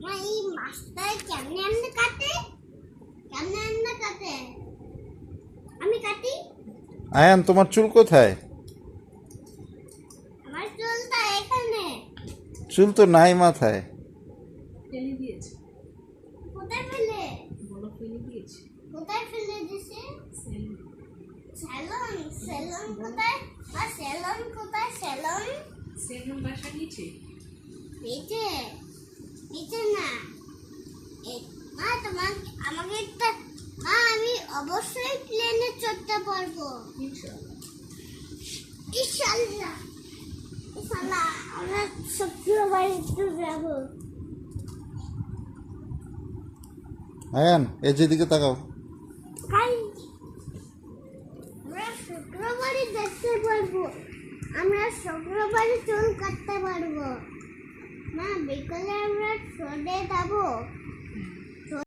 মা এই মাছটা কেমনে কাটে? কেমনে কাটে? আমি কাটি। আয়ান, তোমার চুল কোথায়? আমার চুলটা এখানে। চুল তো নাই মাথায়। ফেলে দিয়েছে। কোথায় ফেলে? বলো ফেলে দিয়েছে। কোথায় ফেলে দিছে? সেলুন। স্যালন, স্যালন কোথায়? আর স্যালন কোথায়? স্যালন সেলুন বাসা নিচে। নিচে, নিচে না। মা তোমার আমাকে একটা মা আমি অবশ্যই প্লেনে চড়তে পারবো। ইনশাআল্লাহ। ইনশাআল্লাহ। ইনশাআল্লাহ আমরা শুক্রবারে যাবো। আয়ান, এই যেদিকে তাকাও। আমরা শুক্রবারে দেখতে পারবো। আমরা শুক্রবারে চুল কাটতে পারবো। মা বিকালে আমরা চলে যাবো।